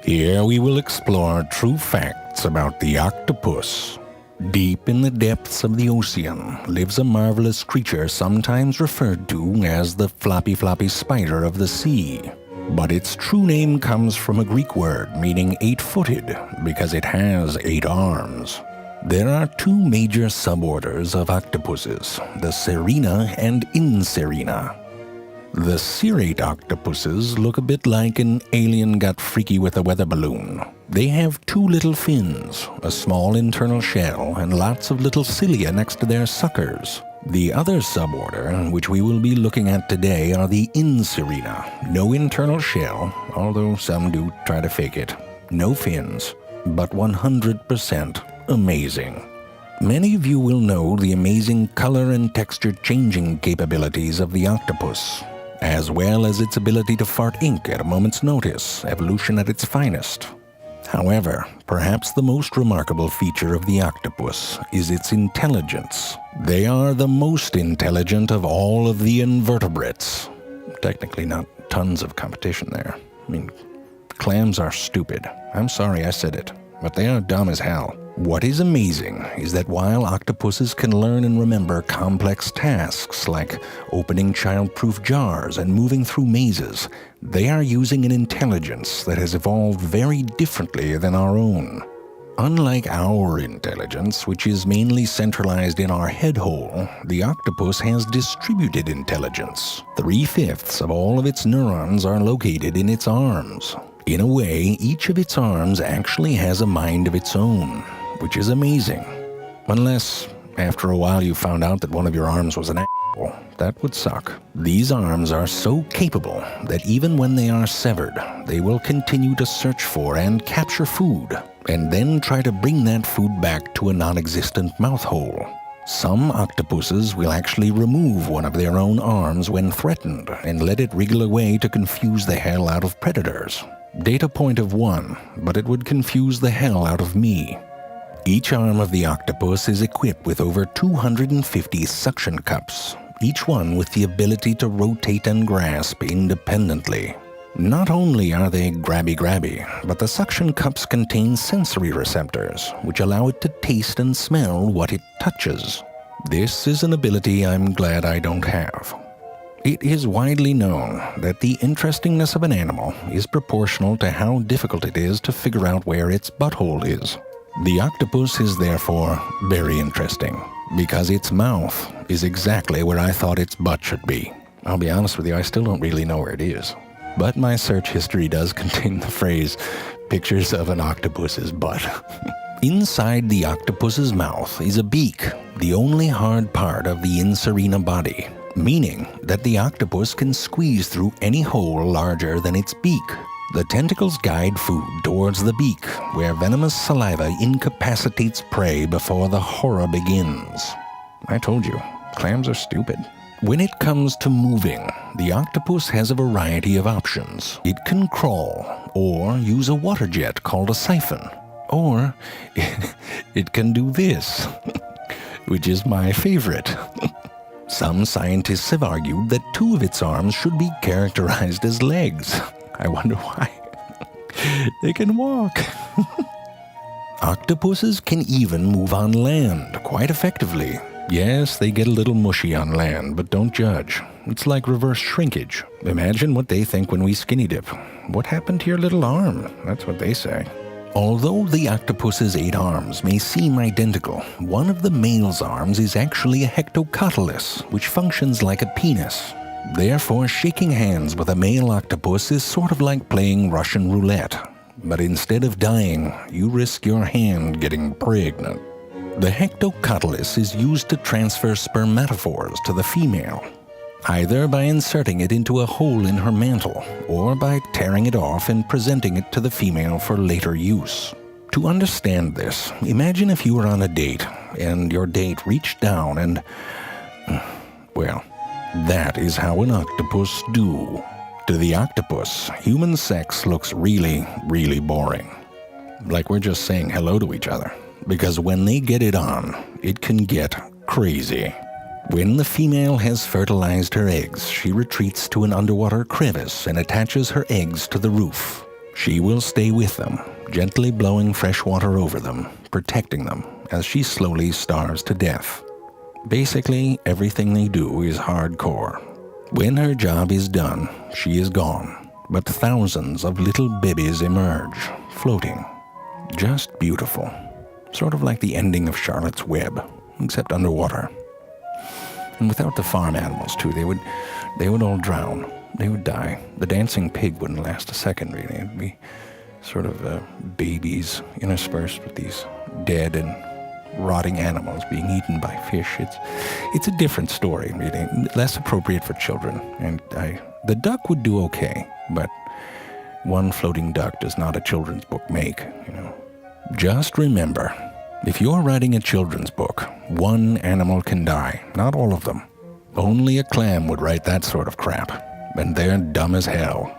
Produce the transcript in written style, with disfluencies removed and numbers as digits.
Here we will explore true facts about the octopus. Deep in the depths of the ocean lives a marvelous creature sometimes referred to as the floppy spider of the sea. But its true name comes from a Greek word meaning 8-footed because it has 8 arms. There are 2 major suborders of octopuses, the Serina and Inserina. The cirrate octopuses look a bit like an alien got freaky with a weather balloon. They have 2 little fins, a small internal shell, and lots of little cilia next to their suckers. The other suborder, which we will be looking at today, are the Inserina. No internal shell, although some do try to fake it. No fins, but 100% amazing. Many of you will know the amazing color and texture changing capabilities of the octopus, as well as its ability to fart ink at a moment's notice, evolution at its finest. However, perhaps the most remarkable feature of the octopus is its intelligence. They are the most intelligent of all of the invertebrates. Technically not tons of competition there. I mean, clams are stupid. I'm sorry I said it, but they are dumb as hell. What is amazing is that while octopuses can learn and remember complex tasks like opening child-proof jars and moving through mazes, they are using an intelligence that has evolved very differently than our own. Unlike our intelligence, which is mainly centralized in our head hole, the octopus has distributed intelligence. 3/5 of all of its neurons are located in its arms. In a way, each of its arms actually has a mind of its own, which is amazing. Unless, after a while, you found out that one of your arms was an asshole. That would suck. These arms are so capable that even when they are severed, they will continue to search for and capture food, and then try to bring that food back to a non-existent mouth hole. Some octopuses will actually remove one of their own arms when threatened and let it wriggle away to confuse the hell out of predators. Data point of 1, but it would confuse the hell out of me. Each arm of the octopus is equipped with over 250 suction cups, each one with the ability to rotate and grasp independently. Not only are they grabby, but the suction cups contain sensory receptors, which allow it to taste and smell what it touches. This is an ability I'm glad I don't have. It is widely known that the interestingness of an animal is proportional to how difficult it is to figure out where its butthole is. The octopus is therefore very interesting, because its mouth is exactly where I thought its butt should be. I'll be honest with you, I still don't really know where it is. But my search history does contain the phrase, pictures of an octopus's butt. Inside the octopus's mouth is a beak, the only hard part of the Inserina body, meaning that the octopus can squeeze through any hole larger than its beak. The tentacles guide food towards the beak, where venomous saliva incapacitates prey before the horror begins. I told you, clams are stupid. When it comes to moving, the octopus has a variety of options. It can crawl, or use a water jet called a siphon, or it can do this, which is my favorite. Some scientists have argued that 2 of its arms should be characterized as legs. I wonder why. They can walk. Octopuses can even move on land quite effectively. Yes, they get a little mushy on land, but don't judge. It's like reverse shrinkage. Imagine what they think when we skinny dip. What happened to your little arm? That's what they say. Although the octopus's 8 arms may seem identical, one of the male's arms is actually a hectocotylus, which functions like a penis. Therefore, shaking hands with a male octopus is sort of like playing Russian roulette. But instead of dying, you risk your hand getting pregnant. The hectocotylus is used to transfer spermatophores to the female, either by inserting it into a hole in her mantle or by tearing it off and presenting it to the female for later use. To understand this, imagine if you were on a date and your date reached down and, well, that is how an octopus do. To the octopus, human sex looks really, really boring. Like we're just saying hello to each other. Because when they get it on, it can get crazy. When the female has fertilized her eggs, she retreats to an underwater crevice and attaches her eggs to the roof. She will stay with them, gently blowing fresh water over them, protecting them as she slowly starves to death. Basically, everything they do is hardcore. When her job is done, she is gone, but thousands of little babies emerge, floating. Just beautiful. Sort of like the ending of Charlotte's Web, except underwater. And without the farm animals, too, they would all drown. They would die. The dancing pig wouldn't last a second, really. It'd be sort of babies interspersed with these dead and rotting animals being eaten by fish. It's a different story, really, less appropriate for children. And the duck would do okay, but one floating duck does not a children's book make, Just remember, if you're writing a children's book, one animal can die, not all of them. Only a clam would write that sort of crap, and they're dumb as hell.